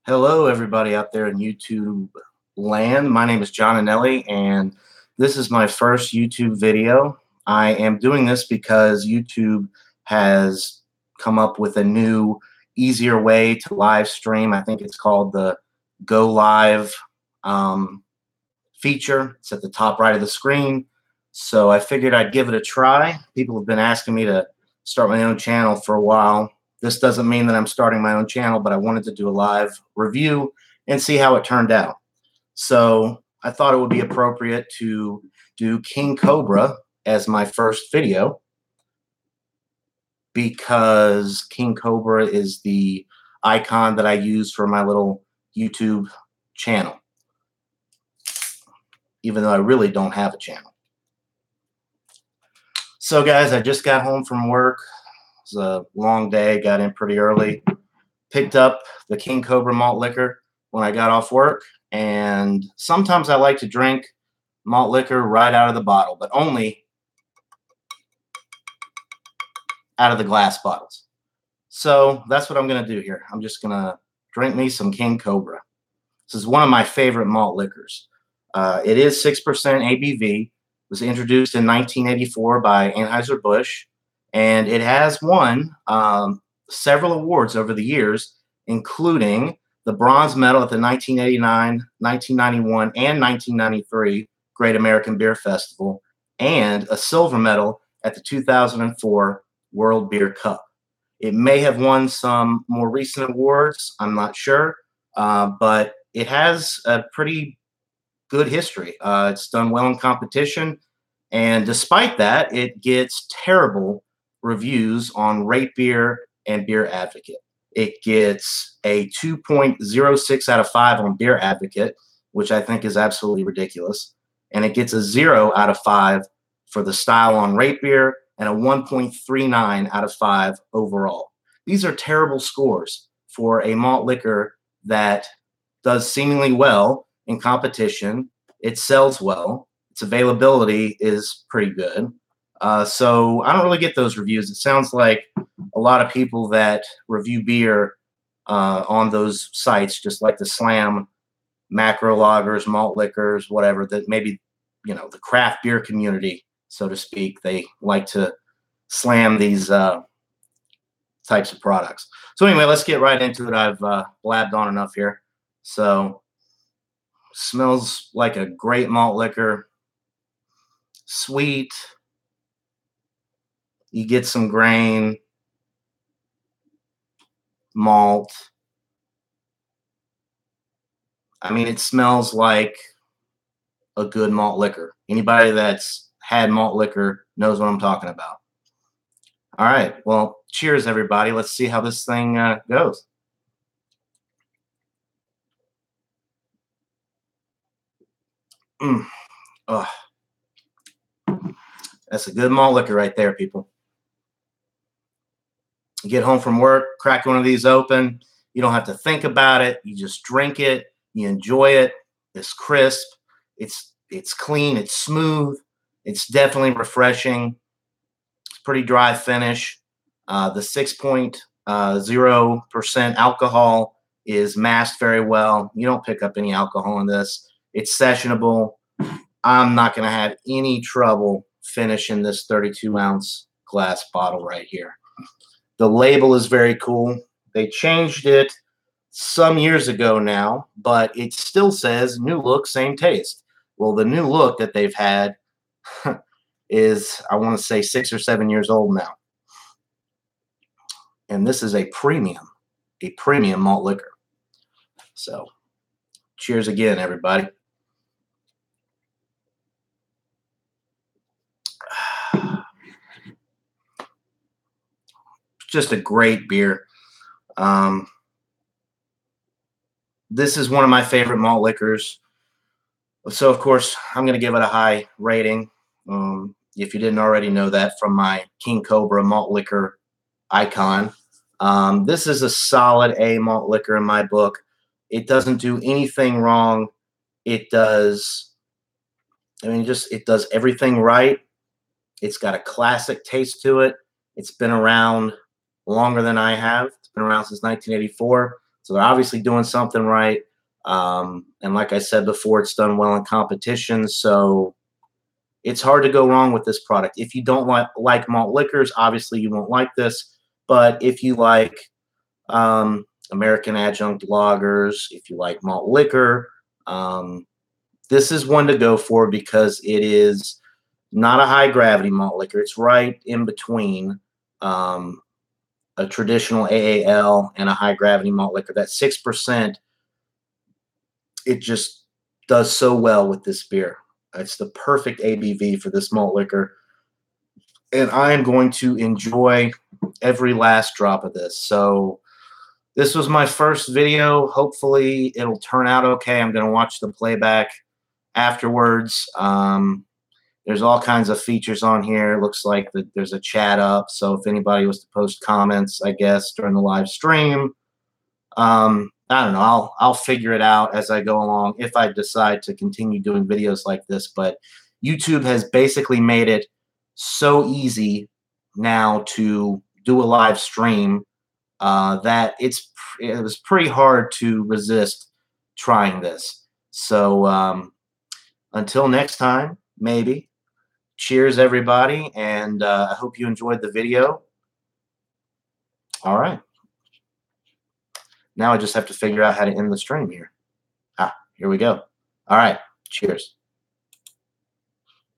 Hello, everybody out there in YouTube land. My name is John Anelli, and this is my first YouTube video. I am doing this because YouTube has come up with a new, easier way to live stream. I think it's called the Go Live feature. It's at the top right of the screen. So I figured I'd give it a try. People have been asking me to start my own channel for a while. This doesn't mean that I'm starting my own channel, but I wanted to do a live review and see how it turned out. So I thought it would be appropriate to do King Cobra as my first video because King Cobra is the icon that I use for my little YouTube channel, even though I really don't have a channel. So guys, I just got home from work. It was a long day, got in pretty early, picked up the King Cobra Malt Liquor when I got off work, and sometimes I like to drink malt liquor right out of the bottle, but only out of the glass bottles. So that's what I'm going to do here. I'm just going to drink me some King Cobra. This is one of my favorite malt liquors. It is 6% ABV. It was introduced in 1984 by Anheuser-Busch, and it has won several awards over the years, including the bronze medal at the 1989, 1991, and 1993 Great American Beer Festival, and a silver medal at the 2004 World Beer Cup. It may have won some more recent awards, I'm not sure, but it has a pretty good history. It's done well in competition, and despite that, it gets terrible reviews on Rate Beer and Beer Advocate. It gets a 2.06 out of 5 on Beer Advocate, which I think is absolutely ridiculous. And it gets a 0 out of 5 for the style on Rate Beer and a 1.39 out of 5 overall. These are terrible scores for a malt liquor that does seemingly well in competition. It sells well. Its availability is pretty good. So I don't really get those reviews. It sounds like a lot of people that review beer on those sites just like to slam macro lagers, malt liquors, whatever, that maybe, you know, the craft beer community, so to speak, they like to slam these types of products. So anyway, let's get right into it. I've blabbed on enough here. So smells like a great malt liquor. Sweet. You get some grain, malt. I mean, it smells like a good malt liquor. Anybody that's had malt liquor knows what I'm talking about. All right. Well, cheers, everybody. Let's see how this thing goes. Oh, that's a good malt liquor right there, people. You get home from work, crack one of these open. You don't have to think about it. You just drink it. You enjoy it. It's crisp. It's clean. It's smooth. It's definitely refreshing. It's pretty dry finish. The 6.0% alcohol is masked very well. You don't pick up any alcohol in this. It's sessionable. I'm not going to have any trouble finishing this 32-ounce glass bottle right here. The label is very cool. They changed it some years ago now, but it still says new look, same taste. Well, the new look that they've had is, I want to say, 6 or 7 years old now. And this is a premium malt liquor. So cheers again, everybody. Just a great beer. This is one of my favorite malt liquors. So, of course, I'm going to give it a high rating. If you didn't already know that from my King Cobra Malt Liquor icon. This is a solid A malt liquor in my book. It doesn't do anything wrong. It does, it does everything right. It's got a classic taste to it. It's been around longer than I have. It's been around since 1984. So they're obviously doing something right. And like I said before, it's done well in competition. So it's hard to go wrong with this product. If you don't like malt liquors, obviously you won't like this. But if you like American adjunct lagers, if you like malt liquor, this is one to go for because it is not a high gravity malt liquor. It's right in between a traditional AAL and a high gravity malt liquor. That 6%, it just does so well with this beer. It's the perfect ABV for this malt liquor. And I am going to enjoy every last drop of this. So this was my first video. Hopefully it'll turn out okay. I'm going to watch the playback afterwards. There's all kinds of features on here. It looks like there's a chat up. So if anybody was to post comments, I guess, during the live stream, I don't know. I'll figure it out as I go along if I decide to continue doing videos like this. But YouTube has basically made it so easy now to do a live stream that it was pretty hard to resist trying this. So until next time, maybe. Cheers, everybody, and I hope you enjoyed the video. All right. Now I just have to figure out how to end the stream here. Here we go. All right. Cheers.